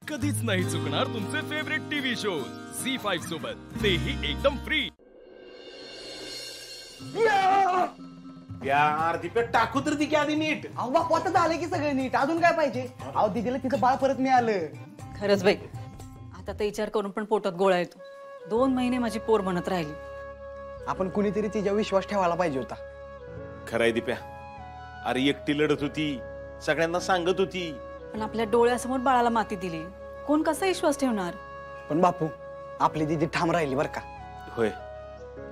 कधीच नाही चुकणार तुमचे फेवरेट टीव्ही शोज झी5 सोबत, तेही एकदम फ्री। यार दीपक टाकू तर ती की आधी नीट। अहो बापू आता झालं की सगळं नीट, अजून काय पाहिजे? अहो दीदीला तिचं बाळ परत मिळालं। खरंच बाई, आता तर विचार करून पण पोटात गोळा येतो। 2 महिने माझी पोर म्हणत राहिली। आपण कुणीतरी तिच्या विश्वास ठेवायला पाहिजे होता। खरंय दीप्या, अरे एकटी लढत होती, सगळ्यांना सांगत होती, पण आपल्या डोळ्यासमोर बाळाला माती दिली, कोण कसा विश्वास ठेवणार? पण बापू आपली दीदी ठाम राहिली बर का? होय।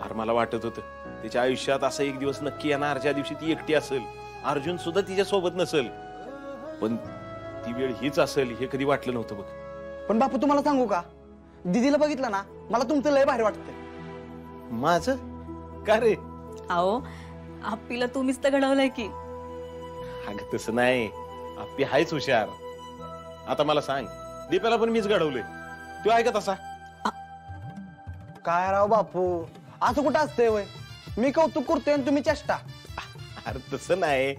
अरे मला वाटत होतं तिच्या आयुष्यात असा एक दिवस नक्की येणार ज्या दिवशी ती एकटी असेल, अर्जुन सुद्धा तिच्या सोबत नसेल, पण ती वेळ हीच असेल हे कधी वाटलं नव्हतं बघ। पण बापू तुम्हाला सांगू का, दीदीला बघितलं ना मला तुमचं लय भारी वाटतं। माझं का रे? अहो आपीला तुम्हीच तर घडवलंय की। अगं तसं नाही, आपली हायच हुशार। आता मला सांग, दीप्याला पण मीच घडवलंय, तू ऐकत असा? काय राव बापू, असं कुठं असतंय वय? मी कौतुक करतोय आणि तुम्ही चेष्टा। अरे तसं नाही,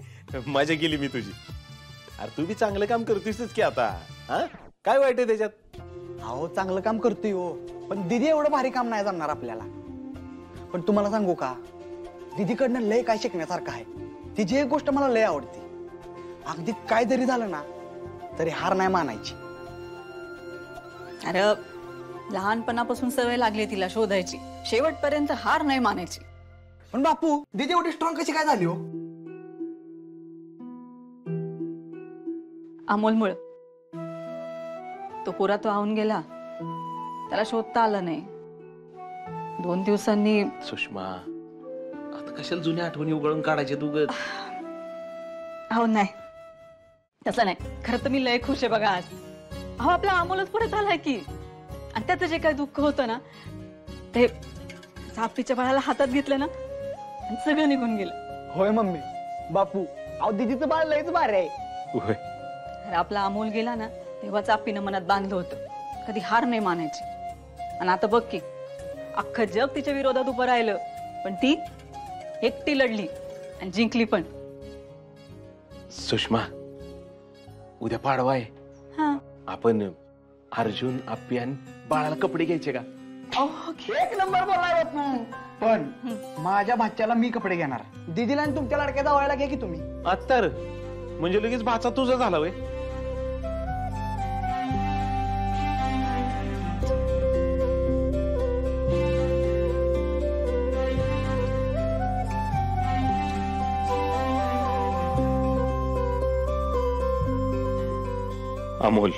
मजा केली मी तुझी। अरे तू बी चांगलं काम करतोयस की आता, हा काय वाईट आहे त्याच्यात? अहो चांगलं काम करतोय हो, पण दीदी एवढं भारी काम नाही जमणार आपल्याला। पण तुम्हाला सांगू का, दीदीकडनं लय काय शिकण्यासारखं आहे। तिची एक गोष्ट मला लय आवडते, अगदी काय जरी झालं ना तरी हार नाही मानायची। अरे लहानपणापासून सवय लागली तिला शोधायची, शेवटपर्यंत हार नाही मानायची। पण बापू दीदी एवढी स्ट्रॉंग कशी काय झाली हो? अमोलमुळे। तो पुरा तो आहून गेला, त्याला शोधता आलं नाही। 2 दिवसांनी सुषमा, आता कशाला जुन्या आठवणी उघडून काढायचे तू? अहो नाही तसं नाही, खरं तर मी लय खुश आहे बघा आज। अहो आपला अमोलच परत आलाय की, आणि त्याचं जे काही दुःख होतं ना ते सापीच्या बाळाला हातात घेतलं ना आणि सगळं निघून गेलं। होय मम्मी बापू, अहो दीदीचं बाळ लयच भारी आहे। होय। अरे आपला अमोल गेला ना तेव्हाच आपीनं मनात बांधलं होतं, कधी हार नाही मानायची। आणि आता बघ की अख्खं जग तिच्या विरोधात उभं राहिलं, पण ती एकटी लढली आणि जिंकली पण। सुषमा, उद्या पाडवा आहे, हा आपण अर्जुन आप्पी आणि बाळाला कपडे घ्यायचे का? एक नंबर बोलाय बापू। पण माझ्या भाच्याला मी कपडे घेणार, दीदीला आणि तुमच्या लडक्या जावयाला घ्या की तुम्ही। आता म्हणजे लगेच भाचा तुझा झाला वय? अमोल,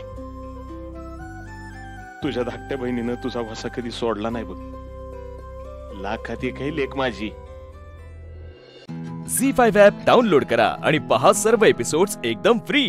तुझ्या धाकट्या बहिणीनं तुझा भासा कधी सोडला नाही बघ। लाखात एक आहे लेक माझी। झी5 ॲप डाउनलोड करा आणि पहा सर्व एपिसोड्स एकदम फ्री।